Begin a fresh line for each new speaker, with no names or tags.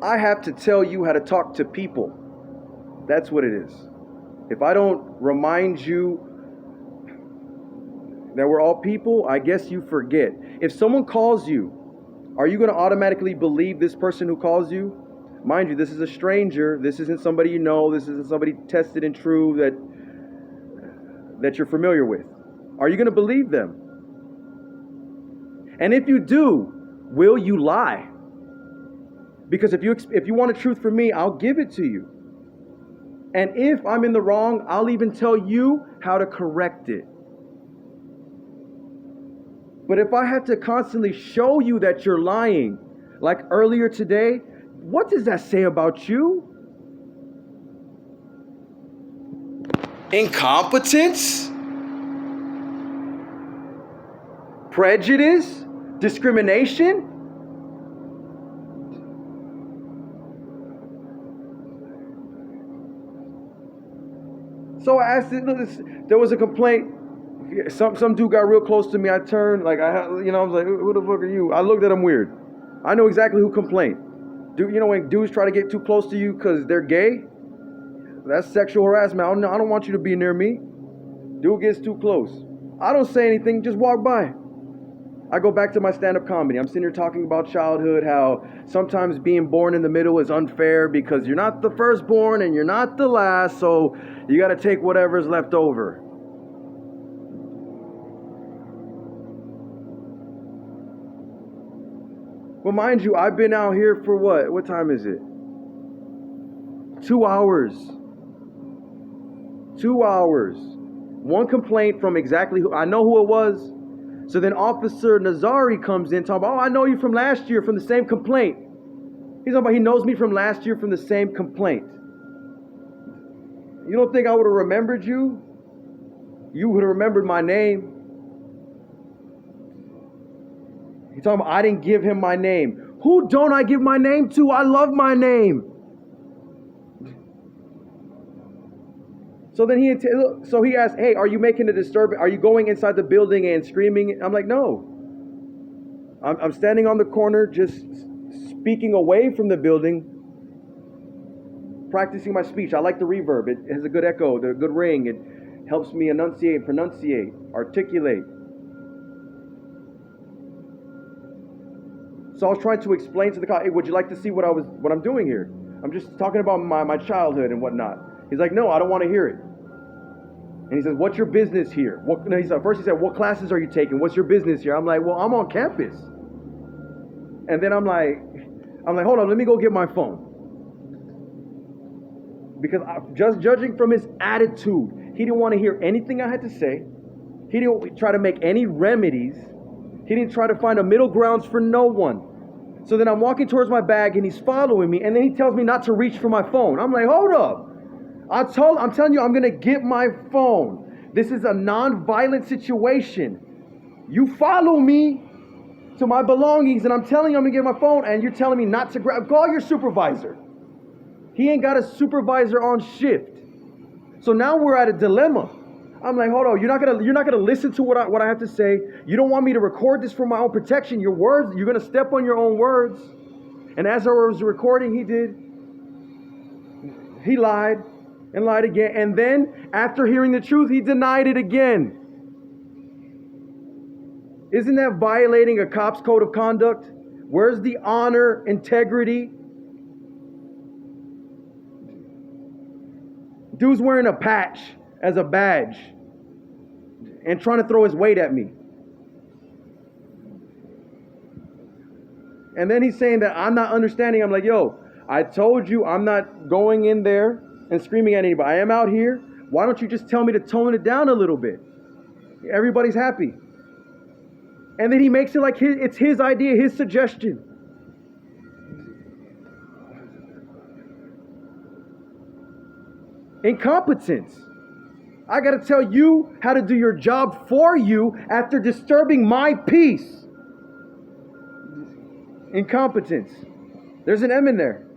I have to tell you how to talk to people. That's what it is. If I don't remind you that we're all people, I guess you forget. If someone calls you, are you going to automatically believe this person who calls you? Mind you, this is a stranger. This isn't somebody you know. This isn't somebody tested and true that you're familiar with. Are you going to believe them? And if you do, will you lie? Because if you want the truth from me, I'll give it to you. And if I'm in the wrong, I'll even tell you how to correct it. But if I have to constantly show you that you're lying, like earlier today, what does that say about you? Incompetence? Prejudice? Discrimination? So I asked, there was a complaint. Some dude got real close to me. I turned, I was like, who the fuck are you? I looked at him weird. I know exactly who complained. Dude, when dudes try to get too close to you because they're gay, that's sexual harassment. I don't want you to be near me. Dude gets too close. I don't say anything, just walk by. I go back to my stand-up comedy. I'm sitting here talking about childhood, how sometimes being born in the middle is unfair because you're not the firstborn and you're not the last, so you got to take whatever's left over. Well, mind you, I've been out here for what? What time is it? 2 hours. 2 hours. One complaint from exactly who, I know who it was. So then Officer Nazari comes in talking about, I know you from last year from the same complaint. He's talking about he knows me from last year from the same complaint. You don't think I would have remembered you? You would have remembered my name. He's talking about I didn't give him my name. Who don't I give my name to? I love my name. So then he asked, hey, are you making a disturbance? Are you going inside the building and screaming? I'm like, no. I'm standing on the corner just speaking away from the building, practicing my speech. I like the reverb. It has a good echo, a good ring. It helps me enunciate, pronunciate, articulate. So I was trying to explain to the cop, hey, would you like to see what I'm doing here? I'm just talking about my childhood and whatnot. He's like, no, I don't want to hear it. And he says, what's your business here? First he said, what classes are you taking? What's your business here? I'm like, well, I'm on campus. And then I'm like, hold on, let me go get my phone. Because just judging from his attitude, he didn't want to hear anything I had to say. He didn't try to make any remedies. He didn't try to find a middle grounds for no one. So then I'm walking towards my bag and he's following me, and then he tells me not to reach for my phone. I'm like, hold up. I'm telling you, I'm going to get my phone. This is a non-violent situation. You follow me to my belongings, and I'm telling you I'm going to get my phone, and you're telling me not to grab. Call your supervisor. He ain't got a supervisor on shift. So now we're at a dilemma. I'm like, hold on, you're not gonna listen to what I have to say. You don't want me to record this for my own protection. Your words, you're gonna step on your own words. And as I was recording, he lied and lied again. And then after hearing the truth, he denied it again. Isn't that violating a cop's code of conduct? Where's the honor, integrity? Dude's wearing a patch as a badge and trying to throw his weight at me. And then he's saying that I'm not understanding. I'm like, yo, I told you I'm not going in there and screaming at anybody. I am out here. Why don't you just tell me to tone it down a little bit? Everybody's happy. And then he makes it like it's his idea, his suggestion. Incompetence. I got to tell you how to do your job for you after disturbing my peace. Incompetence. There's an M in there.